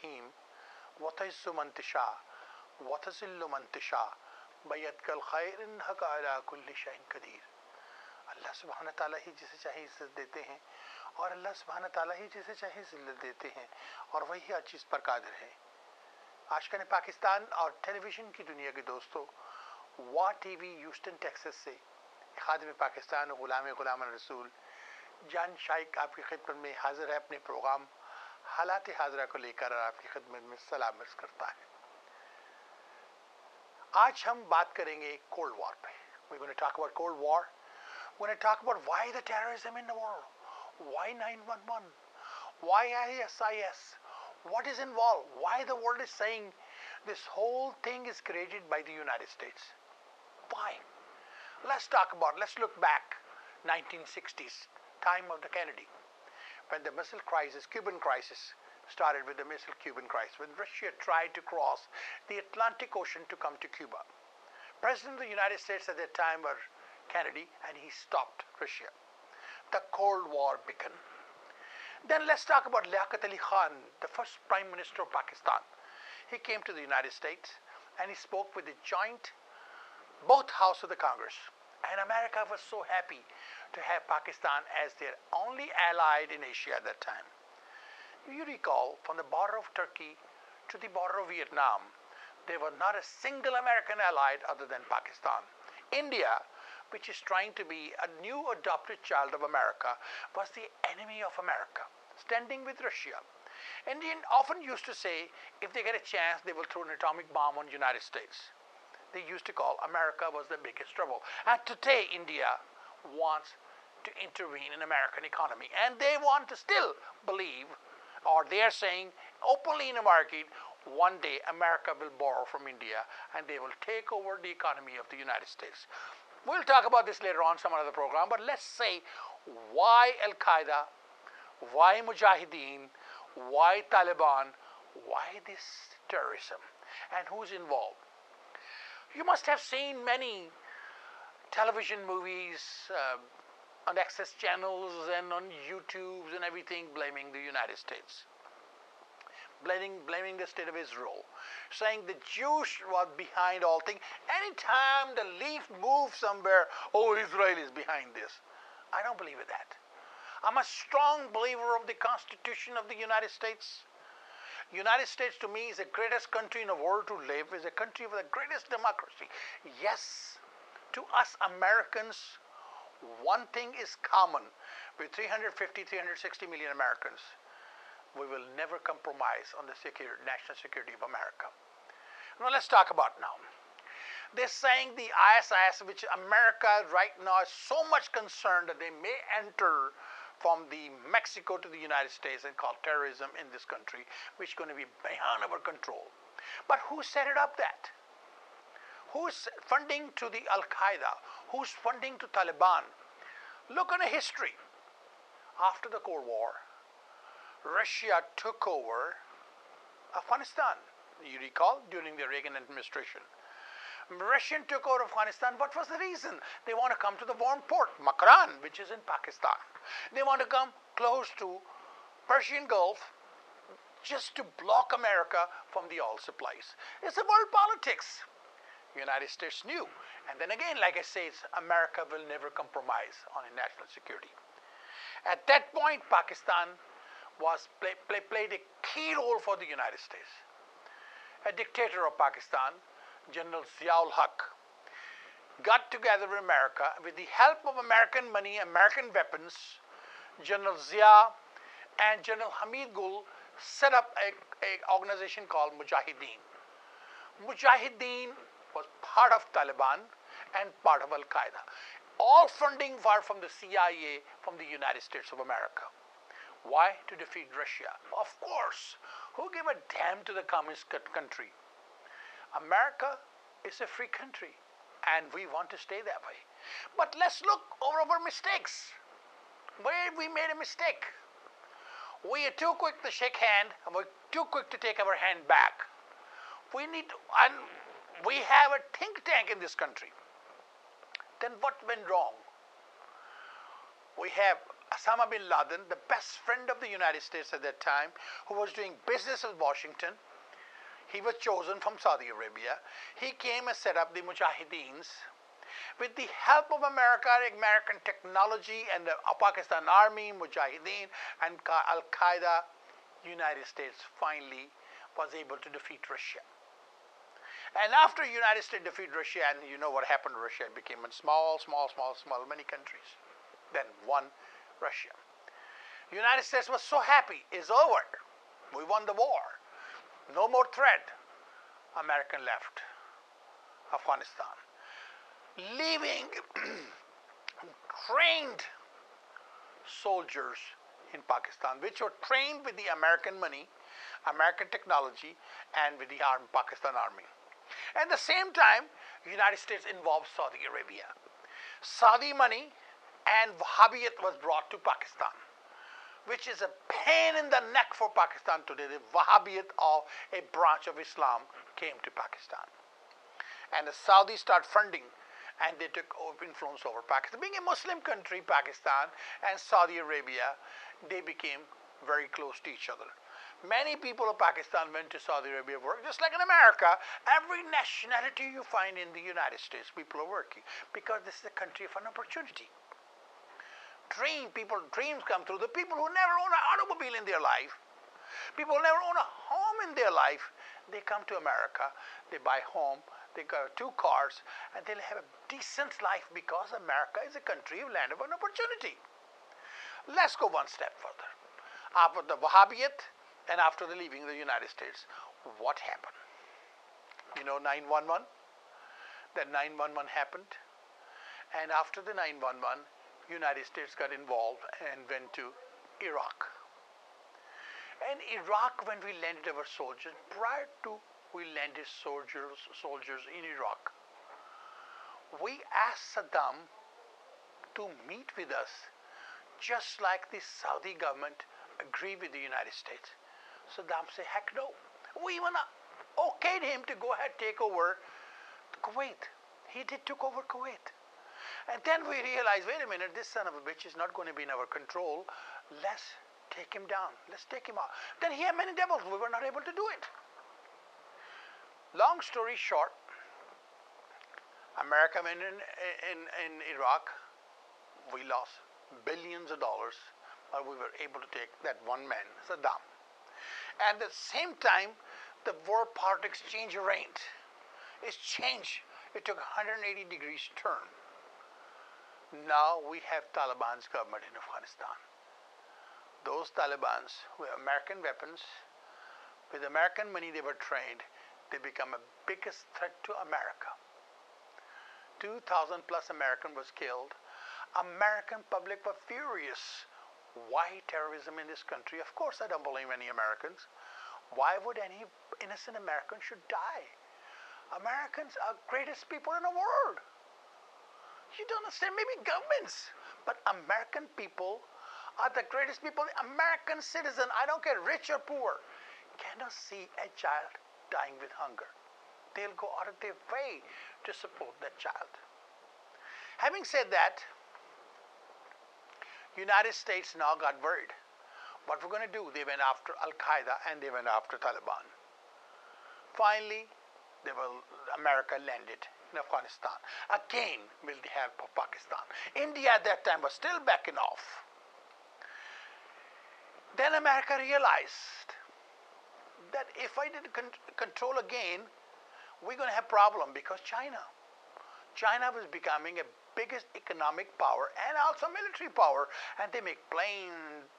الرحيم وتعز من تشاء وتذل من تشاء بيدك الخير إنك على كل شيء قدير. अल्लाह सुब्हान ताला ही जिसे चाहे इज्जत देते हैं और अल्लाह सुब्हान ताला ही जिसे चाहे जिल्लत देते हैं और वही हर चीज़ पर कादिर है। आशिकान पाकिस्तान और टेलीविज़न की दुनिया के दोस्तों, वाह टीवी ह्यूस्टन टेक्सास से खादिम पाकिस्तान गुलाम रसूल जान शाइक आपकी खिदमत में हाजिर है अपने प्रोग्राम हालात हाजरा को लेकर और आपकी खिदमत में सलाम अर्ज़ करता है। आज हम बात करेंगे कोल्ड वॉर पे। We're going to talk about Cold War. We're going to talk about why the terrorism in the world, why 911, why ISIS, what is involved, why the world is saying this whole thing is created by the United States. Why? Let's look back 1960s, time of the Kennedy, when the missile crisis, Cuban crisis, started with the missile Cuban crisis, when Russia tried to cross the Atlantic Ocean to come to Cuba. President of the United States at that time was Kennedy, and he stopped Russia. The Cold War began. Then let's talk about Liaquat Ali Khan, the first Prime Minister of Pakistan. He came to the United States and he spoke with the both House of the Congress. And America was so happy to have Pakistan as their only ally in Asia at that time. You recall, from the border of Turkey to the border of Vietnam, there was not a single American ally other than Pakistan. India, which is trying to be a new adopted child of America, was the enemy of America, standing with Russia. Indians often used to say, if they get a chance, they will throw an atomic bomb on the United States. They used to call America was the biggest trouble. And today, India wants to intervene in American economy. And they want to still believe, or they are saying openly in the market, one day America will borrow from India and they will take over the economy of the United States. We'll talk about this later on some other program, but let's say why Al-Qaeda, why Mujahideen, why Taliban, why this terrorism, and who's involved. You must have seen many television movies on access channels and on YouTube and everything blaming the United States. Blaming the state of Israel, saying the Jews were behind all things. Anytime the leaf moves somewhere, oh, Israel is behind this. I don't believe in that. I'm a strong believer of the Constitution of the United States. United States to me is the greatest country in the world to live, is a country of the greatest democracy. Yes, to us Americans, one thing is common with 350, 360 million Americans. We will never compromise on the national security of America. Now let's talk about now. They're saying the ISIS, which America right now is so much concerned that they may enter from the Mexico to the United States and call terrorism in this country, which is going to be beyond our control. But who set it up that? Who's funding to the Al-Qaeda? Who's funding to Taliban? Look at the history. After the Cold War, Russia took over Afghanistan. You recall, during the Reagan administration. Russian took over Afghanistan. What was the reason? They want to come to the warm port, Makran, which is in Pakistan. They want to come close to Persian Gulf just to block America from the oil supplies. It's a world politics. United States knew. And then again, like I say, America will never compromise on national security. At that point, Pakistan played a key role for the United States. A dictator of Pakistan, General Ziaul Haq, got together with America with the help of American money, American weapons. General Zia and General Hamid Gul set up an organization called Mujahideen. Mujahideen was part of Taliban and part of Al-Qaeda. All funding were from the CIA, from the United States of America. Why? To defeat Russia. Of course. Who gave a damn to the communist country? America is a free country and we want to stay that way. But let's look over our mistakes. Where we made a mistake. We are too quick to shake hand and we're too quick to take our hand back. We have a think tank in this country. Then what went wrong? We have Osama bin Laden, the best friend of the United States at that time, who was doing business with Washington. He was chosen from Saudi Arabia. He came and set up the Mujahideens. With the help of America, American technology, and the Pakistan Army, Mujahideen, and Al-Qaeda, United States finally was able to defeat Russia. And after United States defeated Russia, and you know what happened to Russia, it became a small, many countries. Then won Russia. United States was so happy, it's over. We won the war. No more threat. American left Afghanistan, leaving trained soldiers in Pakistan, which were trained with the American money, American technology, and with the Pakistan Army. At the same time, the United States involved Saudi Arabia. Saudi money and Wahhabiyat was brought to Pakistan, which is a pain in the neck for Pakistan today. The Wahhabiyat, of a branch of Islam, came to Pakistan. And the Saudis started funding, and they took influence over Pakistan. Being a Muslim country, Pakistan and Saudi Arabia, they became very close to each other. Many people of Pakistan went to Saudi Arabia to work, just like in America. Every nationality you find in the United States, people are working, because this is a country of an opportunity. Dreams come true. The people who never own an automobile in their life, people who never own a home in their life, they come to America, they buy home, they got 2 cars, and they'll have a decent life because America is a country of land of an opportunity. Let's go one step further. After the Wahhabiyat and after the leaving the United States, what happened? You know 9/11? That 9/11 happened, and after the 9/11, United States got involved and went to Iraq. And Iraq, when we landed our soldiers, prior to we landed soldiers in Iraq, we asked Saddam to meet with us, just like the Saudi government agreed with the United States. Saddam said, heck no. We even okayed him to go ahead and take over Kuwait. He took over Kuwait. And then we realized, wait a minute, this son of a bitch is not going to be in our control. Let's take him down. Let's take him out. Then he had many devils. We were not able to do it. Long story short, America went in Iraq. We lost billions of dollars, but we were able to take that one man, Saddam. At the same time, the world politics changed reigned. It's changed. It took a 180 degrees turn. Now we have Taliban's government in Afghanistan. Those Talibans with American weapons, with American money they were trained, they become the biggest threat to America. 2,000 plus American was killed. American public were furious. Why terrorism in this country? Of course I don't blame any Americans. Why would any innocent American should die? Americans are greatest people in the world. You don't understand, maybe governments, but American people are the greatest people. American citizen, I don't care rich or poor, cannot see a child dying with hunger. They'll go out of their way to support that child. Having said that, United States now got worried. What we're going to do? They went after Al-Qaeda and they went after Taliban. Finally, America landed in Afghanistan. Again, with the help of Pakistan. India at that time was still backing off. Then America realized that if I did control again, we're going to have problem because China was becoming a biggest economic power and also military power, and they make planes,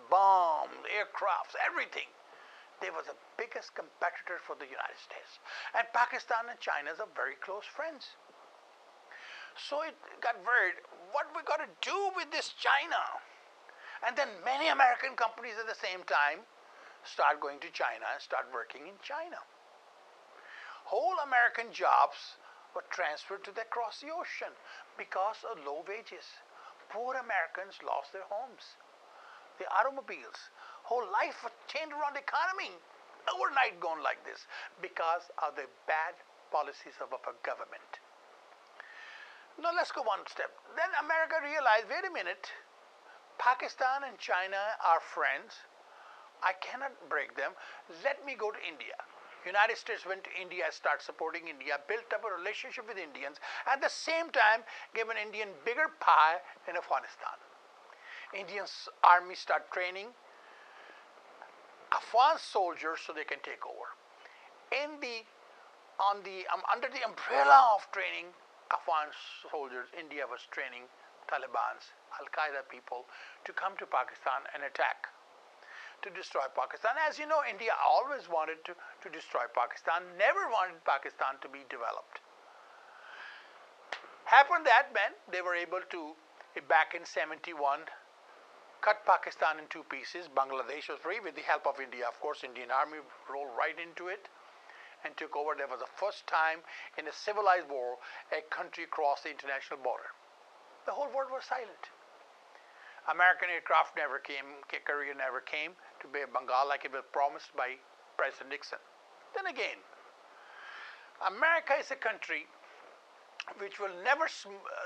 bombs, aircrafts, everything. They was the biggest competitor for the United States. And Pakistan and China are very close friends. So it got worried, what we got to do with this China? And then many American companies at the same time start going to China and start working in China. Whole American jobs were transferred to across the ocean because of low wages. Poor Americans lost their homes, their automobiles. Whole life was changed around the economy. Overnight gone like this because of the bad policies of our government. Now let's go one step. Then America realized, wait a minute, Pakistan and China are friends. I cannot break them. Let me go to India. United States went to India, started supporting India, built up a relationship with Indians, at the same time gave an Indian bigger pie in Afghanistan. Indian army start training Afghan soldiers so they can take over. Under the umbrella of training Afghan soldiers, India was training Taliban's, Al-Qaeda people to come to Pakistan and attack, to destroy Pakistan. As you know, India always wanted to destroy Pakistan, never wanted Pakistan to be developed. Happened that meant they were able to, back in 71, cut Pakistan in two pieces. Bangladesh was free with the help of India. Of course, Indian army rolled right into it and took over. That was the first time in a civilized war a country crossed the international border. The whole world was silent. American aircraft never came, carrier never came to Bay of Bengal like it was promised by President Nixon. Then again, America is a country which will never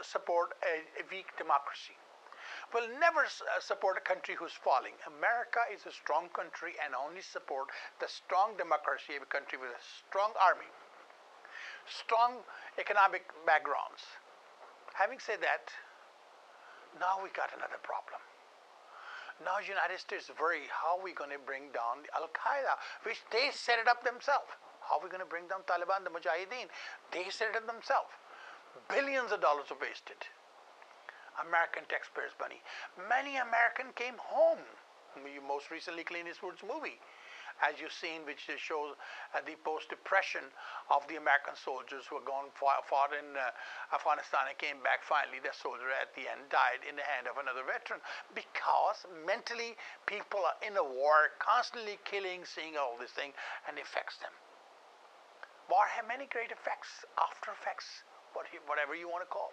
support a weak democracy, will never support a country who's falling. America is a strong country and only support the strong democracy of a country with a strong army, strong economic backgrounds. Having said that, now we got another problem. Now United States worry, how are we going to bring down the Al-Qaeda, which they set it up themselves. How are we going to bring down Taliban, the Mujahideen? They set it up themselves. Billions of dollars are wasted. American taxpayers' money. Many Americans came home. Most recently, Clint Eastwood's movie, as you've seen, which shows the post-depression of the American soldiers who had fought in Afghanistan and came back. Finally, their soldier at the end died in the hand of another veteran, because mentally people are in a war, constantly killing, seeing all this thing, and it affects them. War has many great effects, after effects, whatever you want to call.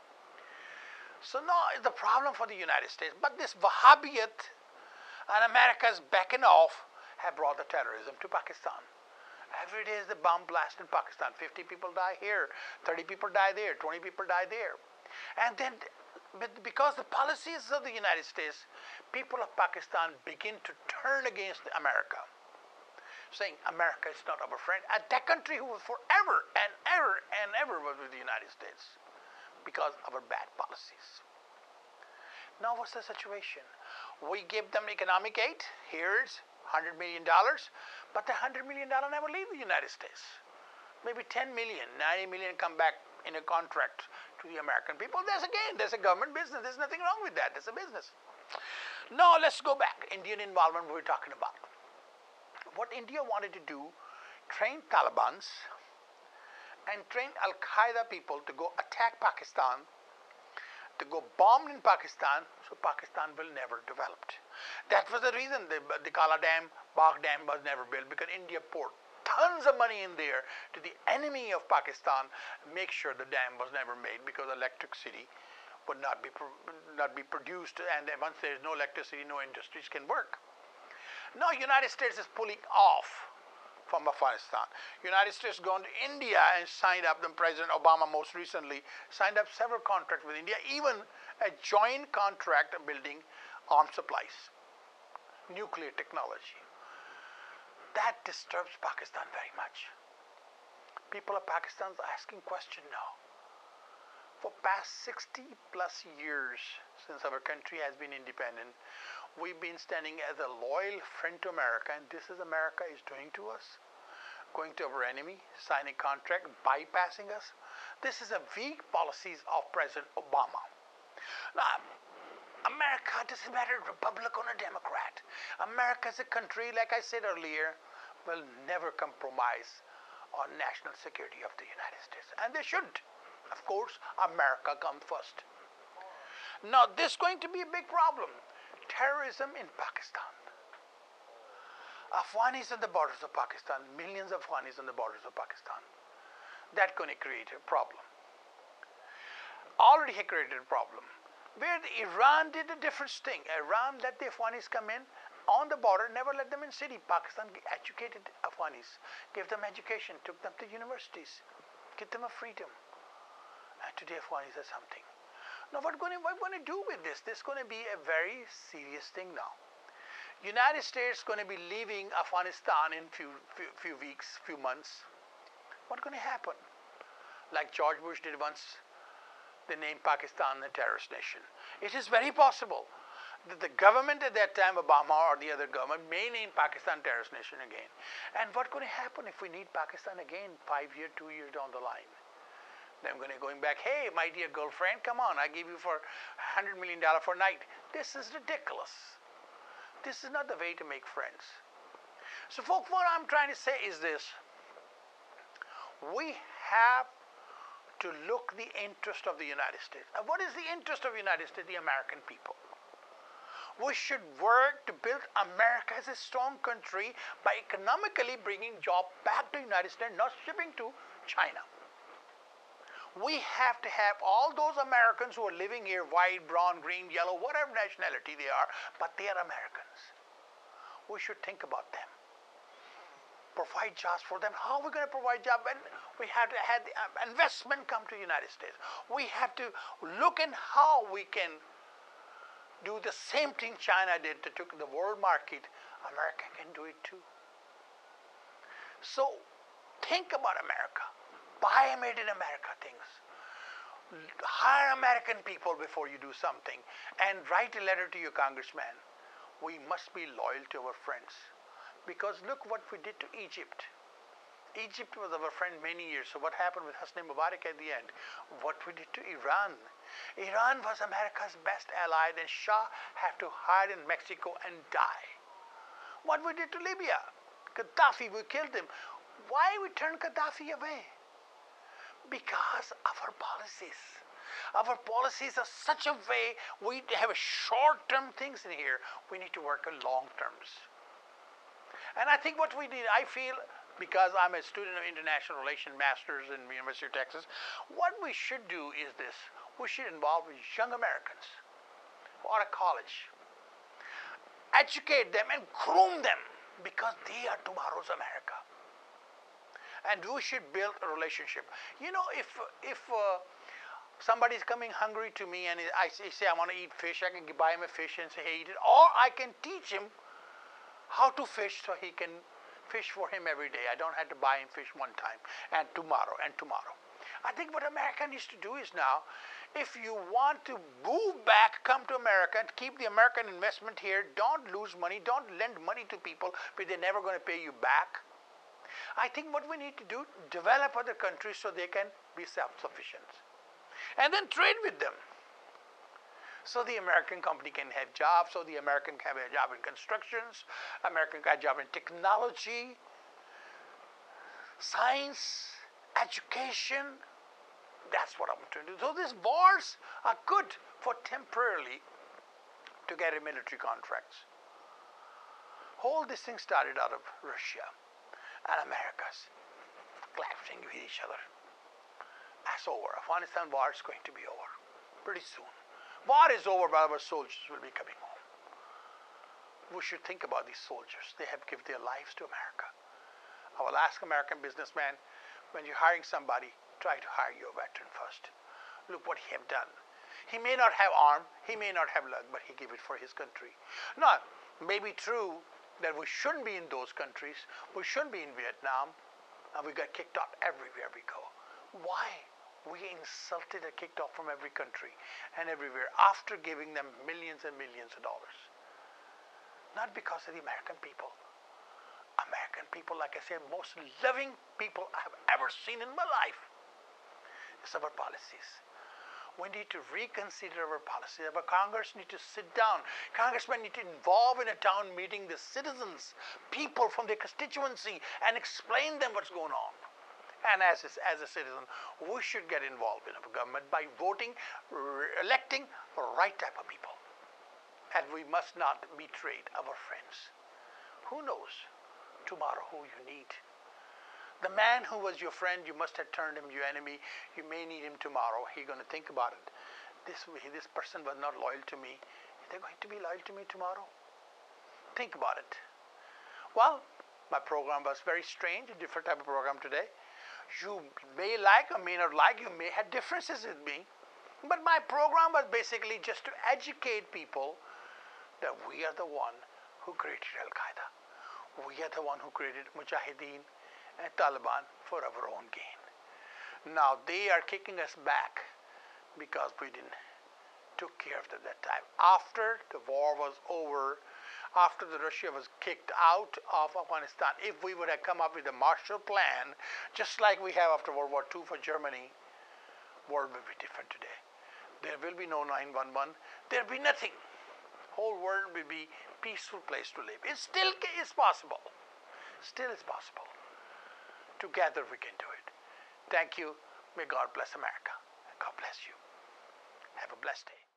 So now is the problem for the United States. But this Wahhabiyat and America's backing off have brought the terrorism to Pakistan. Every day is the bomb blast in Pakistan. 50 people die here, 30 people die there, 20 people die there. And then, because the policies of the United States, people of Pakistan begin to turn against America, saying America is not our friend. And that country who was forever and ever and ever was with the United States, because of our bad policies. Now what's the situation? We give them economic aid. Here's $100 million, but the $100 million never leave the United States. Maybe 10 million, 90 million come back in a contract to the American people. There's a government business. There's nothing wrong with that. It's a business. Now let's go back. Indian involvement we're talking about. What India wanted to do, train Talibans and train Al-Qaeda people to go attack Pakistan, to go bomb in Pakistan, so Pakistan will never develop. That was the reason the Kala Dam, Bagh Dam was never built, because India poured tons of money in there to the enemy of Pakistan, make sure the dam was never made, because electricity would not be produced, and once there is no electricity, no industries can work. Now United States is pulling off from Afghanistan. United States gone to India and signed up, then President Obama most recently signed up several contracts with India, even a joint contract of building arms supplies, nuclear technology. That disturbs Pakistan very much. People of Pakistan are asking questions now. For past 60 plus years since our country has been independent, we've been standing as a loyal friend to America, and this is America is doing to us, going to our enemy, signing contract, bypassing us. This is a weak policies of President Obama. Now, America doesn't matter Republican or Democrat. America is a country, like I said earlier, will never compromise on national security of the United States, and they shouldn't. Of course, America comes first. Now, this is going to be a big problem. Terrorism in Pakistan. Afghanis on the borders of Pakistan, millions of Afghanis on the borders of Pakistan. That's going to create a problem. Already created a problem. Where Iran did a different thing. Iran let the Afghanis come in on the border, never let them in city. Pakistan educated Afghanis, gave them education, took them to universities, give them a freedom. And today Afghanis are something. Now what are we going to do with this? This is going to be a very serious thing now. United States is going to be leaving Afghanistan in few weeks, few months. What's going to happen? Like George Bush did once, they named Pakistan a terrorist nation. It is very possible that the government at that time, Obama or the other government, may name Pakistan terrorist nation again. And what's going to happen if we need Pakistan again 5 years, 2 years down the line? Then I'm going to going back, hey, my dear girlfriend, come on, I give you for $100 million for a night. This is ridiculous. This is not the way to make friends. So folks, what I'm trying to say is this. We have to look the interest of the United States. Now, what is the interest of the United States? The American people. We should work to build America as a strong country by economically bringing jobs back to the United States, not shipping to China. We have to have all those Americans who are living here, white, brown, green, yellow, whatever nationality they are, but they are Americans. We should think about them. Provide jobs for them. How are we going to provide jobs? And we have to have the investment come to the United States. We have to look in how we can do the same thing China did to took the world market. America can do it too. So think about America. Buy made in America things. Hire American people before you do something, and write a letter to your congressman. We must be loyal to our friends. Because look what we did to Egypt. Egypt was our friend many years. So what happened with Hosni Mubarak at the end? What we did to Iran. Iran was America's best ally, and Shah had to hide in Mexico and die. What we did to Libya. Gaddafi, we killed him. Why we turned Gaddafi away? Because of our policies. Our policies are such a way we have short-term things in here. We need to work on long terms. And I think what we need, I feel, because I'm a student of international relations masters in the University of Texas, what we should do is this. We should involve young Americans who are at college. Educate them and groom them because they are tomorrow's America. And we should build a relationship. You know, if somebody's coming hungry to me and I say I want to eat fish, I can buy him a fish and say, hey, eat it. Or I can teach him how to fish so he can fish for him every day. I don't have to buy him fish one time and tomorrow and tomorrow. I think what America needs to do is now, if you want to move back, come to America and keep the American investment here, don't lose money, don't lend money to people because they're never going to pay you back. I think what we need to do, develop other countries so they can be self-sufficient. And then trade with them. So the American company can have jobs, so the American can have a job in constructions, American can have a job in technology, science, education. That's what I'm trying to do. So these wars are good for temporarily to get a military contracts. Whole this thing started out of Russia and America's clashing with each other. That's over. Afghanistan war is going to be over pretty soon. War is over, but our soldiers will be coming home. We should think about these soldiers. They have given their lives to America. I will ask American businessman, when you're hiring somebody, try to hire your veteran first. Look what he have done. He may not have arm, he may not have luck, but he gave it for his country. Now, it may be true that we shouldn't be in those countries. We shouldn't be in Vietnam, and we got kicked out everywhere we go. Why? We insulted and kicked off from every country and everywhere after giving them millions and millions of dollars. Not because of the American people. American people, like I said, most loving people I have ever seen in my life. It's our policies. We need to reconsider our policies. Our Congress need to sit down. Congressmen need to involve in a town meeting the citizens, people from their constituency, and explain them what's going on. And as a citizen, we should get involved in our government by voting, electing the right type of people. And we must not betray our friends. Who knows tomorrow who you need? The man who was your friend, you must have turned him your enemy. You may need him tomorrow. He's going to think about it. This person was not loyal to me. They're going to be loyal to me tomorrow. Think about it. Well, my program was very strange, a different type of program today. You may like or may not like, you may have differences with me. But my program was basically just to educate people that we are the one who created Al-Qaeda. We are the one who created Mujahideen and Taliban for our own gain. Now they are kicking us back because we didn't took care of them at that time. After the war was over, after the Russia was kicked out of Afghanistan, if we would have come up with a Marshall Plan, just like we have after World War II for Germany, world will be different today. There will be no 911. There will be nothing. Whole world will be peaceful place to live. It still is possible. Still is possible. Together we can do it. Thank you. May God bless America. God bless you. Have a blessed day.